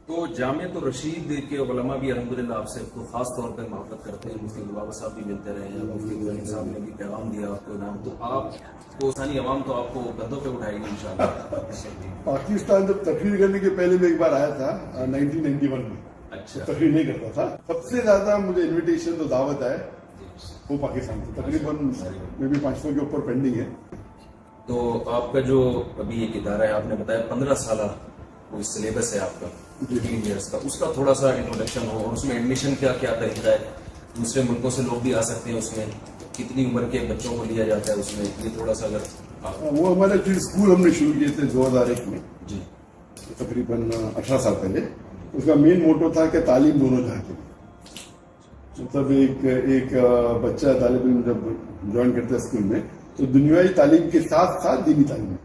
تو جامعۃ الرشید کے علماء بھی الحمدللہ آپ سے تو خاص طور پر محبت کرتے ہیں. مفتی بابا صاحب بھی ملتے رہے ہیں, مفتی ابراہیم صاحب نے بھی پیغام دیا آپ کو نام, تو آپ کو ثانی عوام تو آپ کو قدوں پہ اٹھائے گی انشاءاللہ. پاکستان جب تقریر کرنے کے پہلے میں ایک بار آیا تھا 1991 میں. اچھا, تقریر نہیں کرتا تھا. سب سے زیادہ مجھے انویٹیشن تو دعوت ہے وہ پاکستان سے, تقریباً میں بھی 500 کے اوپر پینڈنگ ہے. تو آپ کا جو ابھی ایک ادارہ ہے, آپ نے بتایا 15 سالہ وہ سلیبس ہے آپ کا 3 ایئرس کا, اس کا تھوڑا سا انٹروڈکشن ہو, اور اس میں ایڈمیشن کیا طریقہ ہے, دوسرے ملکوں سے لوگ بھی آ سکتے ہیں, اس میں کتنی عمر کے بچوں کو لیا جاتا ہے اس میں, یہ تھوڑا سا اگر وہ ہمارے اسکول ہم نے شروع کیے تھے 2001 میں, جی تقریباً 18 سال پہلے. اس کا مین موٹو تھا کہ تعلیم دونوں جہاں کی. مطلب ایک بچہ طالب علم جب جوائن کرتا ہے اسکول میں تو دنیاوی تعلیم کے ساتھ ساتھ دینی تعلیم ہے.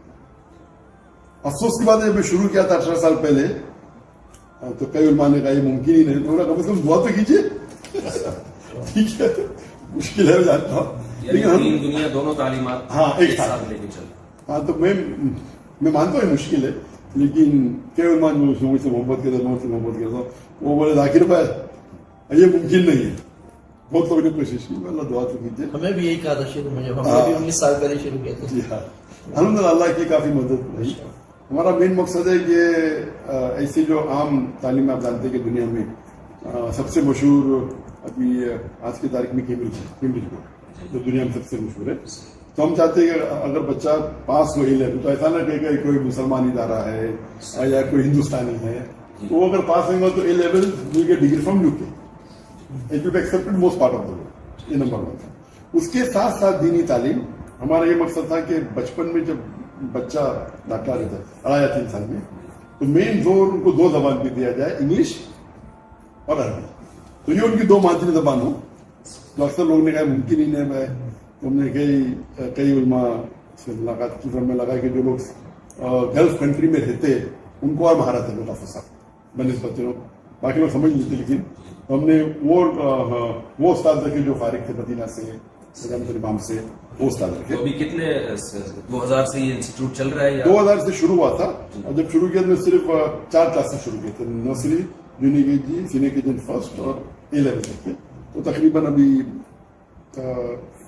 افسوس کی بات ہے, جب میں شروع کیا تھا 18 سال پہلے تو کئی علماء نے کہا یہ ممکن ہی نہیں, تھوڑا کم از کم دعا تو کیجیے. ٹھیک ہے, مشکل ہے جانتا ہوں, لیکن دنیا دونوں تعلیمات ایک ساتھ لے کے چل. ہاں تو میں مانتا ہوں مشکل ہے, لیکن کئی علماء جو مجھ سے محبت کرتا ہوں وہ بولے ذاکر بھائی یہ ممکن نہیں ہے. بہت لوگوں نے کوشش کی, اللہ دعا تو کیجیے. ہمیں بھی یہی کہا تھا شروع میں, جب ہم نے بھی 19 سال پہلے شروع کیا تھا. جی ہاں, الحمدللہ اللہ کی کافی مدد رہی. ہمارا مین مقصد ہے کہ ایسی جو عام تعلیم آپ جانتے ہیں کہ دنیا میں سب سے مشہور ابھی آج کی تاریخ میں کیمبرج جو دنیا میں سب سے مشہور ہے, تو ہم چاہتے ہیں کہ اگر بچہ پاس ہو A لیول تو ایسا نہ کہے کہ کوئی مسلمان ادارہ ہے یا کوئی ہندوستانی ہے, تو وہ اگر پاس ہوگا تو A لیول مل کے degree from UK, it will be expected most part of the world. یہ نمبر 1 تھا. اس کے ساتھ ساتھ دینی تعلیم. ہمارا یہ مقصد تھا کہ بچپن میں جب بچہ داخلہ لیتا ہے 2.5 یا 3 سال میں, تو مین زور ان کو 2 زبان پہ دیا جائے, انگلش اور عربی. تو یہ ان کی 2 مادری زبان ہو. تو اکثر لوگوں نے کہا ممکن ہی نہیں ہے. ہم نے کئی علماء سے ملاقات کی, میں لگا کہ جو لوگ گلف کنٹری میں رہتے ان کو اور مہارت ہے لوگ افسر بنسبت لوگ, باقی لوگ سمجھ لیتے. لیکن ہم نے وہ استاد رکھے جو فارغ تھے مدینہ سے, امام سے, وہ استاد رکھے. ابھی کتنے 2000 سے یہ انسٹیٹیوٹ چل رہا ہے؟ 2000 سے شروع ہوا تھا, اور جب شروع کیا تو میں صرف 4 کلاسز شروع کیے تھے, nursery, junior KG, senior KG first اور A لیول تک کے. تو تقریباً ابھی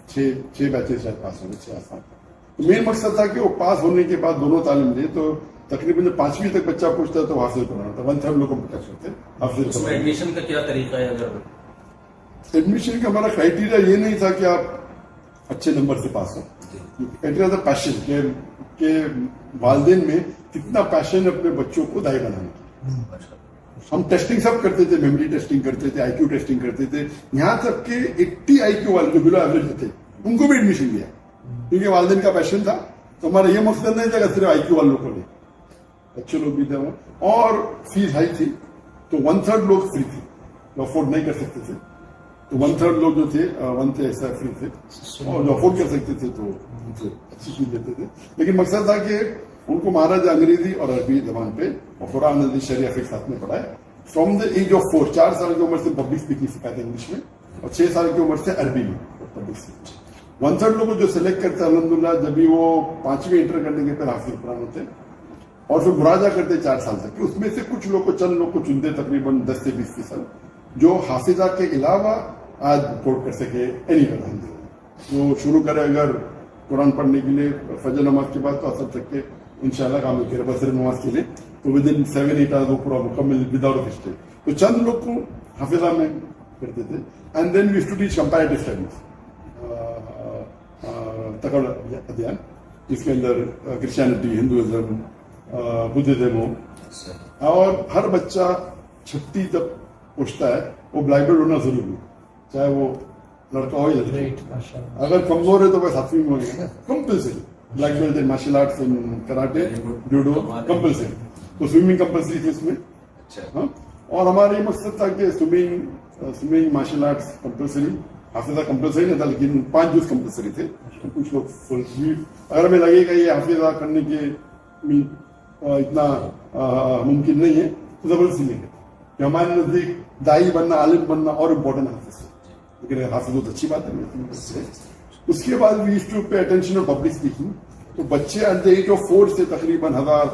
6 بیچز شاید پاس ہونے, 6 آسان. تو مین مقصد تھا کہ وہ پاس ہونے کے بعد دونوں تعلیم لے. تو تقریباً 5ویں تک بچہ پوچھتا ہے تو حاصل کرانا تھا. 1/3 لوگ کمپیوٹر ہوتے حاصل. اس میں ایڈمیشن کا کیا طریقہ ہے؟ اگر ایڈمیشن کا ہمارا کرائٹیریا یہ نہیں تھا کہ آپ اچھے نمبر سے پاس ہو. کرائٹیریا تھا پیشن, کہ والدین میں کتنا پیشن اپنے بچوں کو دائی بنانے کی. ہم ٹیسٹنگ سب کرتے تھے, میموری ٹیسٹنگ کرتے تھے, IQ ٹیسٹنگ کرتے تھے, یہاں تک کہ 80 IQ والے جو بلو ایوریج تھے ان کو بھی ایڈمیشن دیا, کیونکہ والدین کا پیشن تھا. تو ہمارا یہ مقصد نہیں تھا کہ صرف IQ والوں کو لے, اچھے لوگ بھی تھے. اور فیس ہائی تھی, تو 1/3 لوگ فری تھے جو افورڈ نہیں کر سکتے تھے. تو 1/3 لوگ جو تھے 1 تھے ایسا فری تھے, اور جو افورڈ کر سکتے تھے تو ان سے اچھی چیز دیتے تھے. لیکن مقصد تھا کہ ان کو مہاراجہ انگریزی اور عربی زبان پہ اور قرآن حدیث شریعہ فقہ ساتھ میں پڑھائے. فرام دا ایج آف 4, 4 سال کی عمر سے پبلک اسپیکنگ سکھاتے ہیں انگلش میں, اور 6 سال کی عمر سے عربی میں پبلک اسپیکنگ. 1/3 لوگوں کو جو سلیکٹ کرتے ہیں الحمدللہ, جب بھی وہ 5ویں انٹر کرنے کے پھر حافظ قرآن ہوتے ہیں, اور پھر مراجعہ کرتے 4 سال تک. اس میں سے کچھ لوگ کو, چند لوگ کو چنتے تقریباً 10 سے 20% جو حافظہ کے علاوہ آج کوٹ کر سکے اینی ون. وہ شروع کرے اگر قرآن پڑھنے کے لیے فجر نماز کے بعد تو اثر تک کے انشاءاللہ کام کرے بصر نماز کے لیے, تو ود ان 7-8 آورز وہ پورا مکمل وداؤٹ اسٹیج. تو چند لوگ کو حافظہ میں کرتے تھے. And then we to teach comparative studies, تکڑ ادھیان, جس کے اندر کرسچینٹی, ہندوازم, بدھزم ہو. اور ہر بچہ 36 جب پوچھتا ہے وہ بلیک بیلٹ ہونا ضروری ہے, چاہے وہ لڑکا ہو یا لڑکی. اگر کمزور ہے تو بس 7ویں میں ہو گیا compulsory. Black belt in martial arts, in karate, judo compulsory. تو سوئمنگ کمپلسری تھی اس میں. ہاں, اور ہمارا یہ مقصد تھا کہ سوئمنگ مارشل آرٹس کمپلسری, حافظہ کمپلسری نہیں تھا, لیکن 5 جز کمپلسری تھے. کچھ لوگ فل, اگر ہمیں لگے گا یہ حافظہ کرنے کے اتنا ممکن نہیں ہے تو زبردستی نہیں ہے. کہ ہمارے نزدیک دائی بننا, عالم بننا اور امپورٹنٹ حافظ ہے, لیکن حافظ بہت اچھی بات ہے. اس کے بعد we used to pay attention of public speaking. تو بچے ایٹ دا ایج آف 4 سے تقریباً 1000,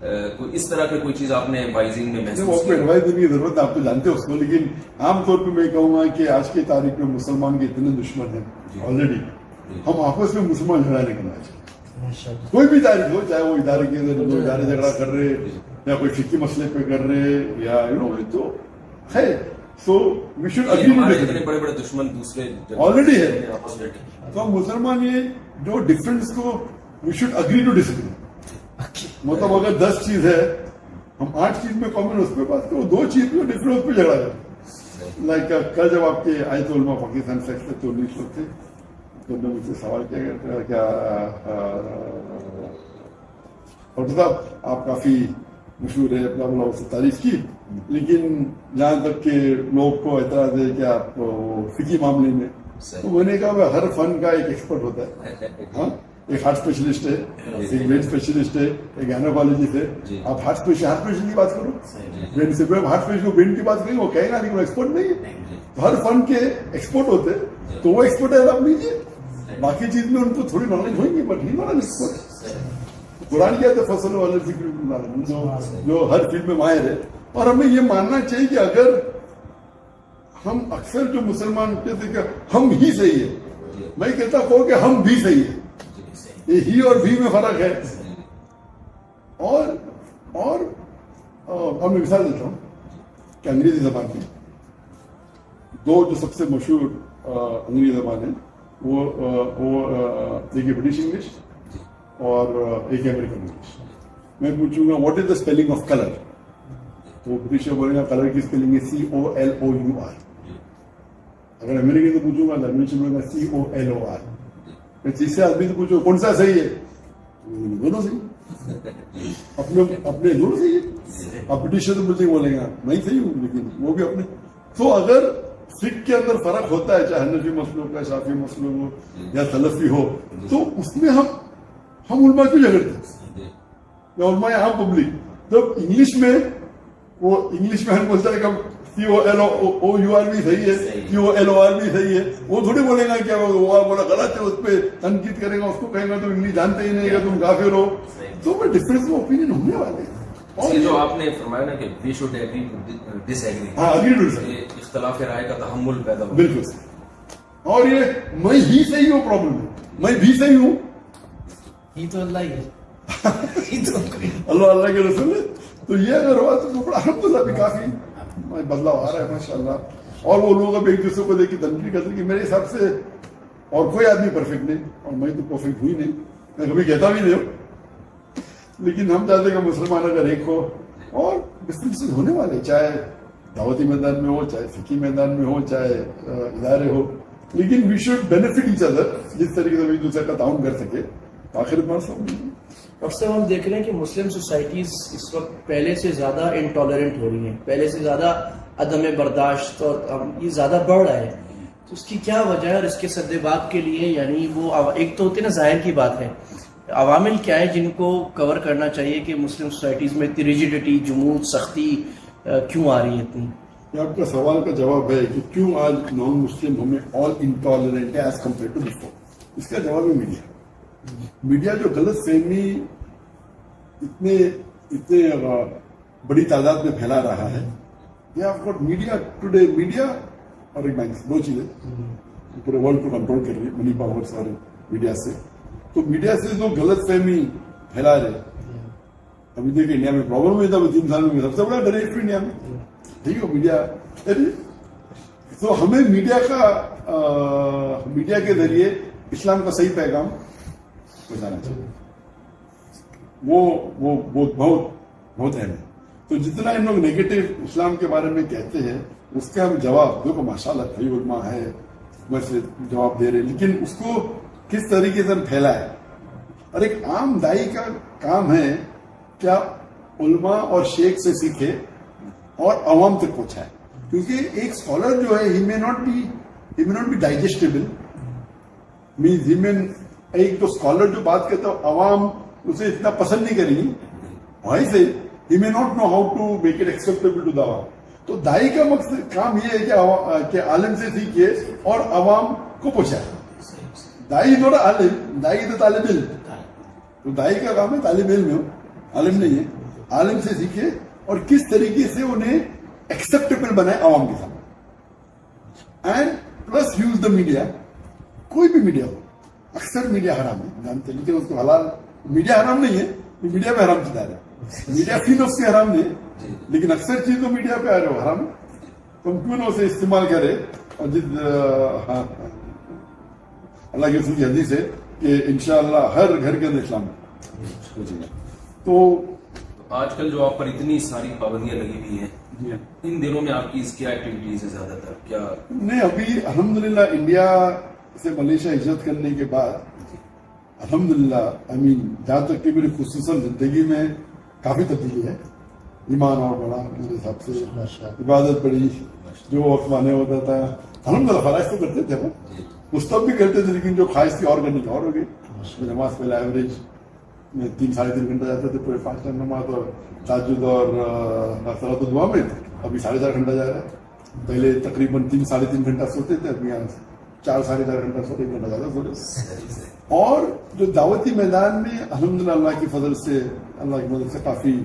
کوئی اس طرح کی کوئی چیز آپ نے وائزنگ میں وہ محسوس آپ کو کی؟ ایڈوائز دینے کی ضرورت ہے, آپ تو جانتے ہیں اس کو, لیکن عام طور پہ میں کہوں گا کہ آج کی تاریخ میں مسلمان کے اتنے دشمن ہیں آلریڈی, ہم آپس میں مسلمان جھگڑا نہیں کرنا چاہیے. کوئی بھی تاریخ ہو, چاہے وہ ادارے کے اندر دو ادارے جھگڑا کر رہے یا کوئی فقہی مسئلے پہ کر رہے یا تو ہے, سو وی شوڈ اگری ٹو ڈس اتنے بڑے بڑے دشمن دوسرے آلریڈی ہے. آپس میں تو ہم مسلمان یہ جو ڈفرینس کو we should agree to disagree. مطلب اگر 10 چیز ہے, ہم 8 چیز میں کامن اس پہ بات کرو, 2 چیز میں ڈفرینس پہ جھگڑا کریں. لائک کل جب آپ کے آیت علماء پاکستان سے 19 لوگ تھے تو انہوں نے مجھ سے سوال کیا کیا ڈاکٹر صاحب آپ کافی مشہور ہے, اپنا بلا اس سے تعریف کی, لیکن جہاں تک کہ لوگ کو اعتراض ہے کہ آپ فقہی معاملے میں, تو میں نے کہا ہر فن کا ایک ایکسپرٹ ہوتا ہے. ہاں, ایک ہارٹ اسپیشلسٹ ہے, ایک برین اسپیشلسٹ ہے, ایک گائنیکالوجسٹ ہے. آپ ہارٹ اسپیشل کی بات کرو, برین سے ہارٹ اسپیشل برین کی بات کریں, وہ کہے گا لیکن وہ ایکسپرٹ نہیں ہے. ہر فن کے ایکسپرٹ ہوتے, تو وہ ایکسپرٹ ہے آپ لیجیے, باقی چیز میں ان کو تھوڑی نالج ہوئیں گی بٹ ہی نالج ایکسپرٹ. قرآن کیا ہے فصل والے ذکر جو ہر فیلڈ میں ماہر ہے. اور ہمیں یہ ماننا چاہیے کہ اگر ہم اکثر جو مسلمان کہتے ہیں کہ ہم ہی صحیح ہے, میں کہتا ہوں کہ ہم بھی صحیح ہے, یہ ہی اور بھی میں فرق ہے. اور اب میں مثال دیتا ہوں کہ انگریزی زبان میں 2 جو سب سے مشہور انگریزی زبان ہے وہ ایک برٹش انگلش اور ایک امریکن انگلش. میں پوچھوں گا what is the spelling of colour, تو برٹش بولے گا کلر کی اسپیلنگ ہے COLOUR. اگر امریکن سے پوچھوں گا تو امریکن بولے گا COLOR. میں تیسرے آدمی سے پوچھو کون سا صحیح ہے, دونوں صحیح, اپنے دونوں صحیح ہے. اب برٹش سے مجھے بولے گا میں صحیح ہوں, لیکن وہ بھی اپنے. تو اگر فقہ کے اندر فرق ہوتا ہے, چاہے حنفی مسلک کا, شافعی مسلک ہو یا سلفی ہو, تو اس میں ہم علماء کیوں جھگڑتے ہیں, یا علماء عام پبلک. جب انگلش میں وہ انگلش میں ہم بولتا ہے کہ COLOUR بھی صحیح ہے, COLOR بھی صحیح ہے, وہ تھوڑی بولے گا کیا وہ بولا غلط ہے, اس پہ تنقید کرے گا, اس کو کہے گا تم انگلش جانتے ہی نہیں کہ تم کافر ہو. تو وہ ڈفرینس میں اوپینین ہونے والے ہیں. اور جو آپ نے فرمایا نا کہ we should agree to disagree, ہاں اگری ٹو ڈس ایگری, اختلاف رائے کا تحمل پیدا ہو. بالکل صحیح. اور یہ میں ہی صحیح ہوں پرابلم ہے, میں بھی صحیح ہوں, یہ تو اللہ ہی ہے. اللہ کے رسول ہے. تو یہ اگر ہوا تو الحمدللہ بھی کافی بدلاؤ آ رہا ہے ماشاء اللہ. اور وہ لوگ اب ایک دوسرے کو دیکھ کے تنقید کرتے ہیں کہ میرے حساب سے اور کوئی آدمی پرفیکٹ نہیں, اور میں تو پرفیکٹ ہوئی نہیں, میں کبھی کہتا بھی نہیں ہوں, لیکن ہم چاہتے ہیں کہ مسلمان اگر ایک ہو, اور ڈفرینس ہونے والے, چاہے دعوتی میدان میں ہو, چاہے فقہی میدان میں ہو, چاہے ادارے ہو, لیکن we should benefit each other, جس طریقے سے ایک دوسرے کا تعاون کر سکے. آخر میں اکثر ہم دیکھ رہے ہیں کہ مسلم سوسائٹیز اس وقت پہلے سے زیادہ انٹالرنٹ ہو رہی ہیں, پہلے سے زیادہ عدم برداشت, اور یہ زیادہ بڑھ رہا ہے. تو اس کی کیا وجہ ہے, اور اس کے سدباب کے لیے یعنی وہ ایک تو ہوتی ہے نا ظاہر کی بات ہے, عوامل کیا ہے جن کو کور کرنا چاہیے کہ مسلم سوسائٹیز میں اتنی ریجیڈیٹی, جمود, سختی کیوں آ رہی ہے اتنی؟ آپ کا سوال کا جواب ہے کہ کیوں آج نان مسلم ہمیں آل انٹالرنٹ ہے ایز کمپیئر ٹو بفور. اس کا جواب ہے میڈیا جو غلط فہمی اتنے بڑی تعداد میں پھیلا رہا ہے. میڈیا ٹوڈے, میڈیا اور ایک بینک, 2 چیزیں پورے ورلڈ کو کنٹرول کر رہی ہے, منی پاور اور میڈیا سے. تو میڈیا سے جو غلط فہمی پھیلا رہے, ابھی دیکھیں انڈیا میں پرابلم ہوئی تھا 3 سال میں, سب سے بڑا ڈائریکٹ انڈیا میں, ٹھیک ہے, میڈیا. تو ہمیں میڈیا کے ذریعے اسلام کا صحیح پیغام پہنچانا چاہیے. وہ بہت اہم ہے. تو جتنا ان لوگ نیگیٹو اسلام کے بارے میں کہتے ہیں, اس کا ہم جواب دیکھو ماشاءاللہ کئی علماء ہے ویسے جواب دے رہے, لیکن اس کو کس طریقے سے ہم پھیلائے. اور ایک عام دائی کا کام ہے کیا علماء اور شیخ سے سیکھے اور عوام تک پہنچائے, کیونکہ ایک اسکالر جو ہے ہی may not be digestible, means ایک تو اسکالر جو بات کرتا ہے عوام اسے اتنا پسند نہیں کریں گی, وہیں سے he may not know how to make it acceptable to the عوام. تو دائی کا مقصد کام یہ ہے کہ عالم سے سیکھیے اور عوام کو پہنچائے. دائی نوٹ عالم, دائی تو طالب علم. تو دائی کا کام ہے طالب علم ہو, عالم نہیں ہے. عالم سے سیکھے اور کس طریقے سے انہیں ایکسیپٹیبل بنائے عوام کے سامنے. And plus use the media. کوئی بھی میڈیا ہو, اکثر میڈیا حرام ہے جانتے ہیں, لیکن اس کو حلال. میڈیا حرام نہیں ہے, میڈیا پہ حرام چلا رہا ہے. میڈیا فی نفس سے حرام نہیں ہے, لیکن اکثر چیزوں میڈیا پہ آ رہے ہو حرام ہے. تم کیوں نہ اسے استعمال کرے. اور اللہ کے رسول کی حدیث ہے کہ انشاءاللہ ہر گھر کے اندر اسلام ہے. تو آج کل جو آپ پر اتنی ساری پابندیاں لگی ہوئی ہیں, ان دنوں میں آپ کی کیا ایکٹیویٹیز ہے زیادہ تر؟ کیا نہیں, ابھی الحمدللہ انڈیا سے ملیشیا ہجرت کرنے کے بعد الحمدللہ جہاں تک کہ میری خصوصاً زندگی میں کافی تبدیلی ہے. ایمان اور بڑا میرے حساب سے, عبادت بڑی. جو وقت مانے ہوتا تھا الحمدللہ فرائض تو کرتے تھے, مستب بھی کرتے تھے, لیکن جو خواہش تھی اور کرنے کی اور ہو گئی. نماز پہلے ایوریج میں 3-3.5 گھنٹہ جاتا تھے پورے 5 ٹائم نماز, اور تہجد اور صلاۃ الدعا میں. ابھی 4.5 گھنٹہ جا رہا ہے. پہلے تقریباً 3-3.5 گھنٹہ سوتے تھے, ابھی یہاں 4-4.5 گھنٹہ سوتے, 1 گھنٹہ زیادہ سوتے. اور جو دعوتی میدان میں الحمدللہ اللہ کی فضل سے, اللہ کی مدد سے کافی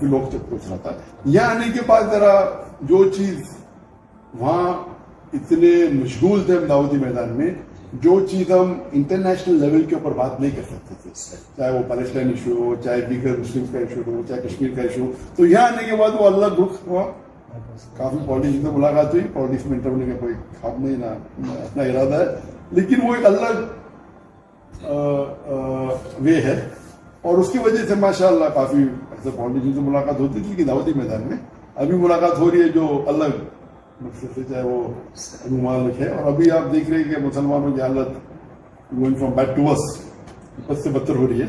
لوگ تک پہنچ رہا تھا. یہاں آنے کے بعد ذرا جو چیز وہاں اتنے مشغول تھے ہم دعوتی میدان میں, جو چیز ہم انٹرنیشنل لیول کے اوپر بات نہیں کر سکتے تھے, چاہے وہ پیلسٹائن ایشو ہو, چاہے دیگر مسلم کا ایشو ہو, چاہے کشمیر کا ایشو ہو, تو یہاں آنے کے بعد وہ اللہ رخ ہوا. کافی پالیٹکس میں ملاقات ہوئی. پالیٹکس میں انٹر ہونے کا کوئی خواب نہیں, نہ اپنا ارادہ ہے, لیکن وہ ایک الگ وے ہے. اور اس کی وجہ سے ماشاءاللہ کافی ایسے پالیٹیشین سے ملاقات ہوتی تھی کہ دعوتی میدان میں ابھی ملاقات ہو رہی ہے جو الگ مقصد سے, چاہے وہ ممالک ہے. اور ابھی آپ دیکھ رہے ہیں کہ مسلمانوں کی حالت going from bad to worse, بد سے بدتر ہو رہی ہے.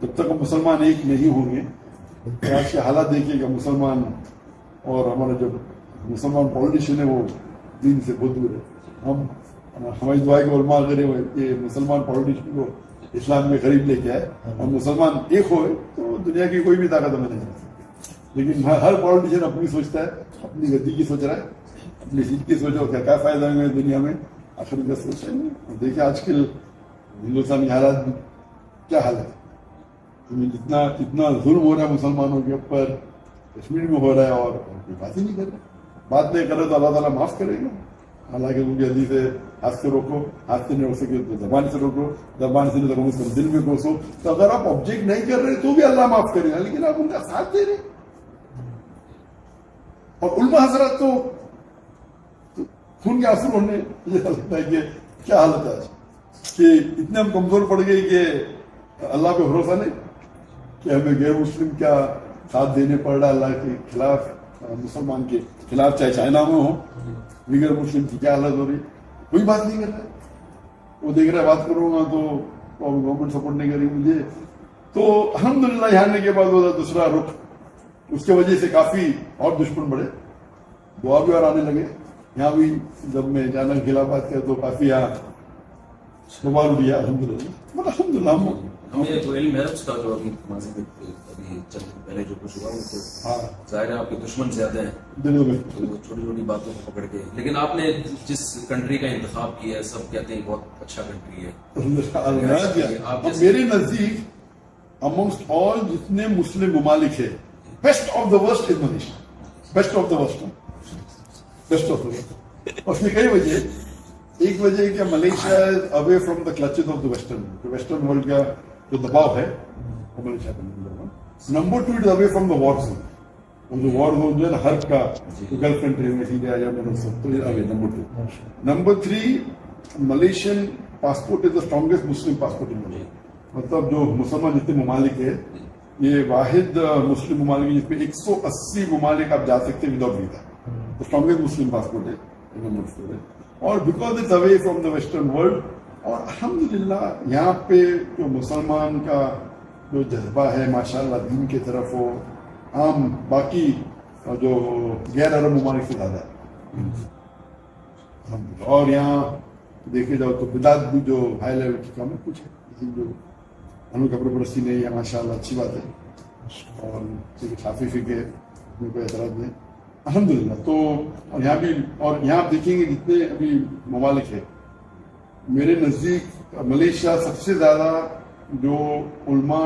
جب تک ہم مسلمان ایک نہیں ہوں گے, آج کے حالات دیکھیے کہ مسلمان اور ہمارا جو مسلمان پالیٹیشین ہے وہ دین سے بہت دور ہے. ہماری دعا کے علماء کرے ہوئے کہ مسلمان پالیٹیشین کو اسلام میں قریب لے کے آئے, اور مسلمان ایک ہوئے تو دنیا کی کوئی بھی طاقت ہمیں نہیں کر سکتی. لیکن ہر پالیٹیشین اپنی سوچتا ہے, اپنی گدی کی سوچ رہا ہے, اپنی سیٹ کی سوچ, اور کیا فائدہ ہے دنیا میں آخر کا سوچ ہے. دیکھیں آج کل ہندوستان کے حالات میں کیا حال ہے, اتنا ظلم ہو رہا ہے مسلمانوں کے اوپر, کشمیر میں ہو رہا ہے, اور کوئی بات ہی نہیں کر رہا. بات نہیں کر رہے تو اللہ تعالیٰ معاف کرے گا. حالانکہ ان کی حدیث ہے ہاتھ سے روکو, ہاتھ سے نہیں روک سکے تو زبان سے روکو, زبان سے نہیں روکو دل میں کوسو. تو اگر آپ آبجیکٹ نہیں کر رہے تو بھی اللہ معاف کرے گا, لیکن آپ ان کا ساتھ دے رہے. اور علماء حضرات تو خون کے آنسو ہونے یہ لگتا ہے کہ کیا حالت ہے کہ اتنے ہم کمزور پڑ گئے کہ اللہ پہ بھروسہ نہیں, کہ ہمیں غیر مسلم کیا ساتھ دینے پڑ رہا ہے اللہ کے خلاف, مسلمان کے خلاف, چاہے چائنا میں ہو, دیگر مسلم کی کیا حالت ہو رہی, کوئی بات نہیں کر رہا ہے. وہ دیکھ رہا ہے بات کروں گا تو گورنمنٹ سپورٹ نہیں کرے مجھے. تو الحمدللہ یہاں آنے کے بعد وہ دوسرا رخ, اس کی وجہ سے کافی اور دشمن بڑھے, دعا بھی اور آنے لگے. یہاں بھی جب میں جانا خلافات کیا تو کافی یہاں مبارک دیا الحمدللہ. ہمیں جو علم ہے اس کا جو ابھی ماضی میں ابھی چند پہلے جو کچھ ہوا وہ تو ظاہر ہے آپ کے دشمن زیادہ ہیں, تو چھوٹی چھوٹی باتوں کو پکڑ کے. لیکن آپ نے جس کنٹری کا انتخاب کیا ہے سب کہتے ہیں بہت اچھا کنٹری ہے. میرے نزدیک امونگسٹ آل جتنے مسلم ممالک ہے, best of the worst is Malaysia. Best of the worst, best of the worst. اس میں کئی وجہ. ایک وجہ کہ Malaysia is away from the clutches of the western world کا جو دباؤ ہے وہ ملیشیا کا number 2 is away from the war zone. جو وار زون جو ہے نا حرب کا, گلف کنٹری میں سیریا یا تو away number 2. Number 3 Malaysian passport is the strongest Muslim passport in Malaysia. مطلب جو مسلمان جتنے ممالک ہے یہ واحد مسلم ممالک جس میں 180 ممالک آپ جا سکتے ہیں without visa. Strongest Muslim passport ہے نمبر 4 ہے. اور because it's away from the western world. اور الحمدللہ یہاں پہ جو مسلمان کا جو جذبہ ہے ماشاءاللہ دین کی طرف وہ عام باقی جو غیر عرب ممالک سے زیادہ ہے. اور یہاں دیکھے جاؤ تو بدعت بھی جو ہائی لیول کی کم ہے کچھ ہے, جو ہم کپڑے پرستی نہیں ہے ماشاءاللہ اچھی بات ہے. اور شافی فقہ میں کوئی اعتراض نہیں الحمدللہ. تو اور یہاں بھی, اور یہاں آپ دیکھیں گے جتنے ابھی ممالک ہیں میرے نزدیک ملیشیا سب سے زیادہ جو علماء